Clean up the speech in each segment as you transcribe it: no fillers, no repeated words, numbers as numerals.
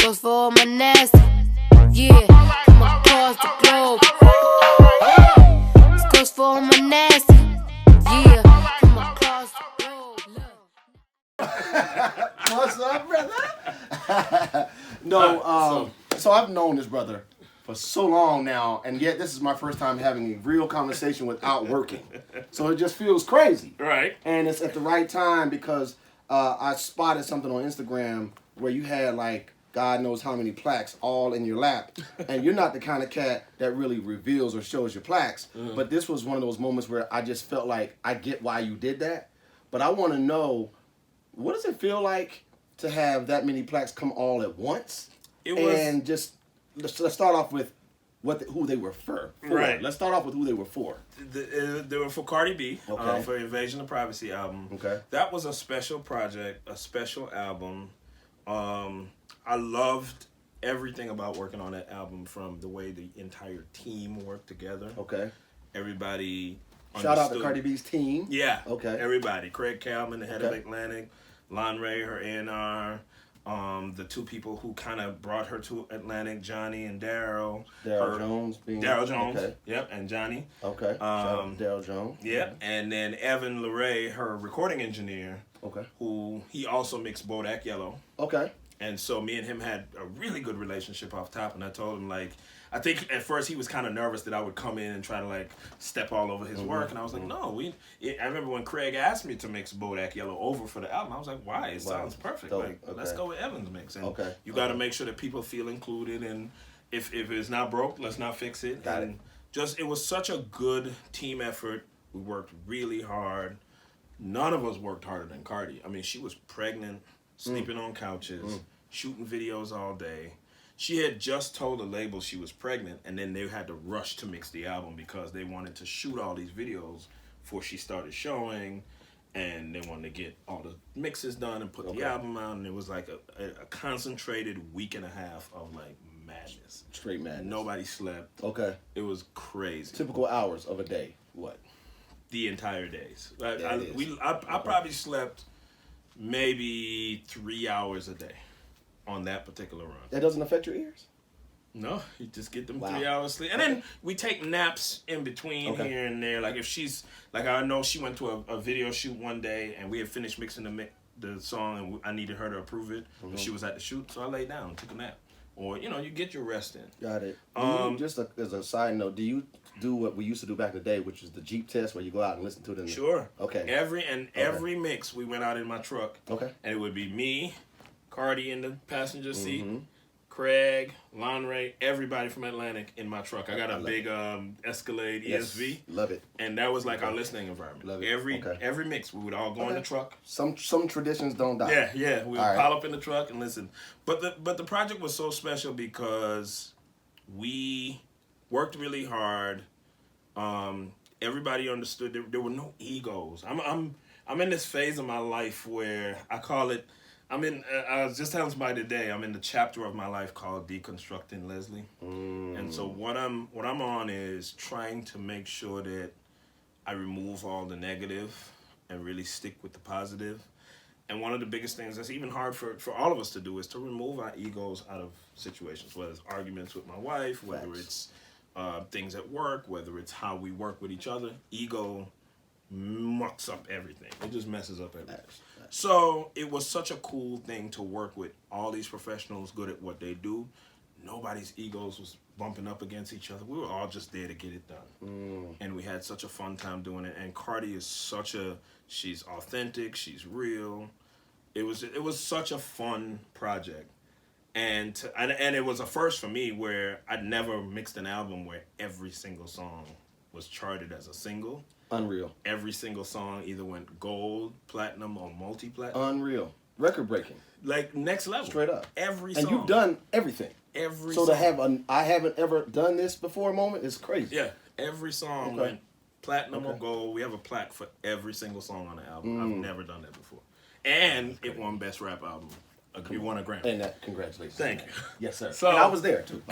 goes for all my nasty. Yeah, come across the globe. This goes for all my nasty. Yeah, come across the globe. What's up, brother? No, so I've known this brother for so long now, and yet this is my first time having a real conversation without working. So it just feels crazy. Right. And it's at the right time because I spotted something on Instagram where you had like God knows how many plaques all in your lap, and you're not the kind of cat that really reveals or shows your plaques. But this was one of those moments where I just felt like I get why you did that, but I want to know, what does it feel like to have that many plaques come all at once? And just let's start off with who they were for. Right. Let's start off with who they were for. They were for Cardi B, Okay. for Invasion of Privacy album. Okay. That was a special project, a special album. I loved everything about working on that album, from the way the entire team worked together. Okay. Everybody Shout out to Cardi B's team. Yeah. Okay. Everybody. Craig Kalman, the head of Atlantic. Lon Ray, her A&R. The two people who kind of brought her to Atlantic, Johnny and Daryl. Daryl Jones. Okay. Yep, and Johnny. Okay. Shout out to Daryl Jones. Yep, and then Evan LeRae, her recording engineer. Okay. Who he also mixed Bodak Yellow. Okay. And so me and him had a really good relationship off top, and I told him, like, I think at first he was kind of nervous that I would come in and try to like step all over his work, and I was like, no, I remember when Craig asked me to mix Bodak Yellow over for the album, I was like, why? It sounds perfect. Dope. Like, let's go with Evan's mix. And Okay. you got to make sure that people feel included, and if it's not broke, let's not fix it. Got and it was such a good team effort. We worked really hard. None of us worked harder than Cardi. I mean, she was pregnant, sleeping on couches, shooting videos all day. She had just told the label she was pregnant, and then they had to rush to mix the album because they wanted to shoot all these videos before she started showing, and they wanted to get all the mixes done and put the album out, and it was like a concentrated week and a half of like madness. Straight madness. Nobody slept. Okay. It was crazy. Typical hours of a day. What? The entire days. I probably slept maybe 3 hours a day on that particular run. That doesn't affect your ears? No, you just get them 3 hours sleep. And then we take naps in between here and there. Like if she's, like I know she went to a video shoot one day and we had finished mixing the song and I needed her to approve it. But she was at the shoot, so I laid down and took a nap. Or, you get your rest in. Got it. Just as a side note, do you do what we used to do back in the day, which is the Jeep test where you go out and listen to it? Sure. Okay. Every mix we went out in my truck. Okay. And it would be me, Cardi in the passenger seat, Craig, Lon Ray, everybody from Atlantic in my truck. I got a big Escalade ESV. Love it. And that was like our listening environment. Love it. Every mix, we would all go in the truck. Some traditions don't die. Yeah. We would pile up in the truck and listen. But the project was so special because we worked really hard. Everybody understood. There were no egos. I'm in this phase of my life where I call it. I was just telling somebody today, I'm in the chapter of my life called Deconstructing Leslie. And so what I'm on is trying to make sure that I remove all the negative and really stick with the positive. And one of the biggest things that's even hard for all of us to do is to remove our egos out of situations, whether it's arguments with my wife, whether it's things at work, whether it's how we work with each other. Ego mucks up everything. It just messes up everything. So it was such a cool thing to work with all these professionals good at what they do. Nobody's egos was bumping up against each other. We were all just there to get it done. And we had such a fun time doing it. And Cardi is she's authentic, she's real. It was such a fun project. And it was a first for me where I'd never mixed an album where every single song was charted as a single. Unreal. Every single song either went gold, platinum, or multi-platinum. Unreal. Record breaking. Like next level. Straight up. Every song. And you've done everything. Every song. So to have I haven't ever done this before moment is crazy. Yeah. Every song went platinum or gold. We have a plaque for every single song on the album. I've never done that before. And it won Best Rap Album. You won a Grammy. And congratulations. Thank you. Yes, sir. So, and I was there too.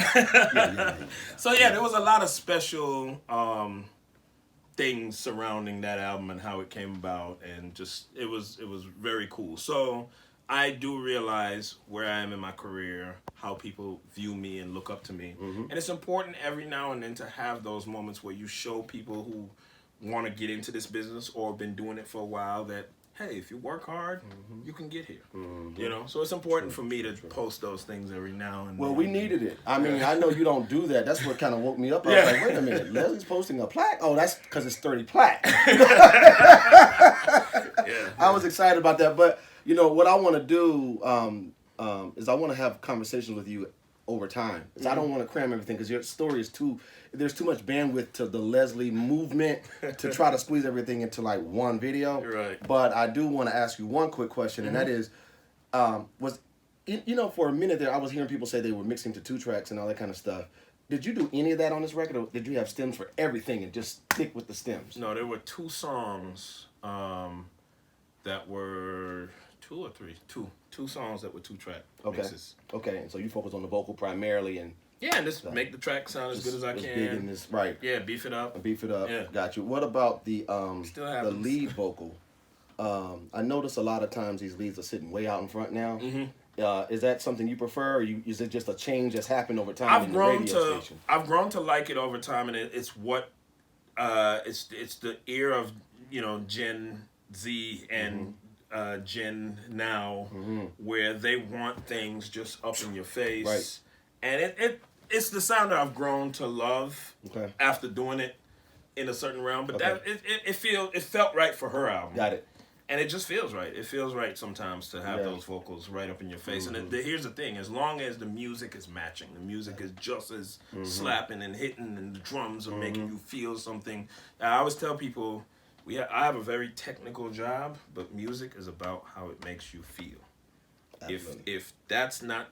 So there was a lot of special things surrounding that album and how it came about, and just it was very cool. So I do realize where I am in my career, how people view me and look up to me. And it's important every now and then to have those moments where you show people who want to get into this business or been doing it for a while that, hey, if you work hard, you can get here. You know, so it's important for me to post those things every now and then. Well, we needed it. I mean, I know you don't do that. That's what kind of woke me up. I was like, wait a minute, Leslie's posting a plaque? Oh, that's because it's 30 plaque. I was excited about that. But, you know, what I want to do is I want to have conversations with you over time. I don't want to cram everything because your story is there's too much bandwidth to the Leslie movement to try to squeeze everything into like one video. Right. But I do want to ask you one quick question, and that is, you know, for a minute there, I was hearing people say they were mixing to 2 tracks and all that kind of stuff. Did you do any of that on this record, or did you have stems for everything and just stick with the stems? No, there were 2 songs that were 2 or 3, 2 songs that were 2-track mixes. Okay, and so you focus on the vocal primarily and and just make the track sound as good as I can. Big in this, right? Yeah, beef it up. Yeah. Got you. What about the lead vocal? I notice a lot of times these leads are sitting way out in front now. Is that something you prefer, or is it just a change that's happened over time in the radio station? I've grown to like it over time, and it's what it's the ear of, you know, Gen Z and Gen now, where they want things just up in your face, right? And it's the sound that I've grown to love after doing it in a certain realm. But that it felt right for her album. Got it. And it just feels right. It feels right sometimes to have those vocals right up in your face. And here's the thing: as long as the music is matching, the music is just as slapping and hitting, and the drums are making you feel something. I always tell people, I have a very technical job, but music is about how it makes you feel. If that's not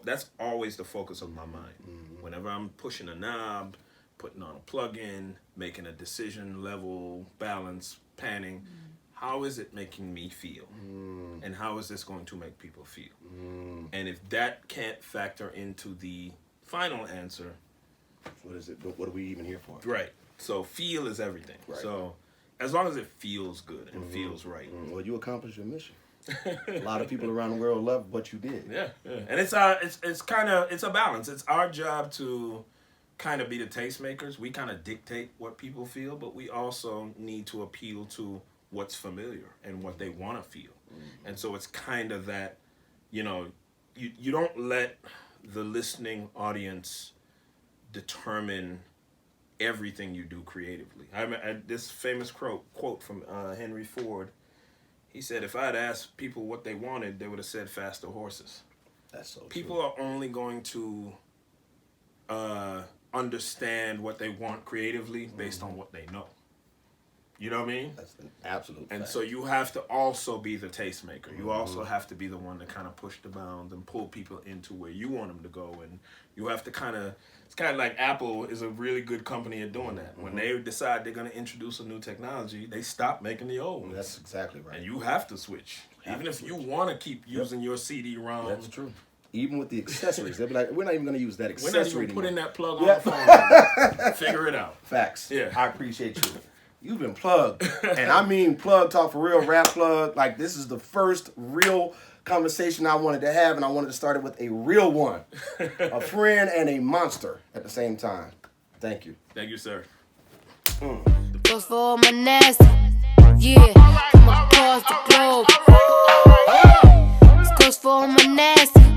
that's always the focus of my mind. Whenever I'm pushing a knob, putting on a plug-in, making a decision, level, balance, panning, how is it making me feel? And how is this going to make people feel? And if that can't factor into the final answer, what is it? What are we even here for? Right. So feel is everything. Right. So as long as it feels good and feels right. Well, you accomplished your mission. A lot of people around the world love what you did. Yeah. And it's a balance. It's our job to kind of be the tastemakers. We kind of dictate what people feel, but we also need to appeal to what's familiar and what they want to feel. And so it's kind of that, you know, you don't let the listening audience determine everything you do creatively. I this famous quote from Henry Ford. He said, if I had asked people what they wanted, they would have said faster horses. That's so People are only going to understand what they want creatively based on what they know. You know what I mean? That's an absolute And fact. so you have to also be the tastemaker. You also have to be the one to kind of push the bounds and pull people into where you want them to go. And you have to it's kind of like Apple is a really good company at doing that. When they decide they're going to introduce a new technology, they stop making the old ones. That's exactly right. And you have to switch. Even if you want to keep using your CD-ROM. That's true. Even with the accessories, they'll be like, we're not even going to use that accessory We're not even anymore. putting that plug on the phone. Figure it out. Facts. Yeah. I appreciate you. You've been plugged. And I mean plug talk for real, rap plug. Like, this is the first real conversation I wanted to have, and I wanted to start it with a real one. A friend and a monster at the same time. Thank you. Thank you, sir. Goes for all my nasty, yeah, from across the globe. This goes for all my nasty.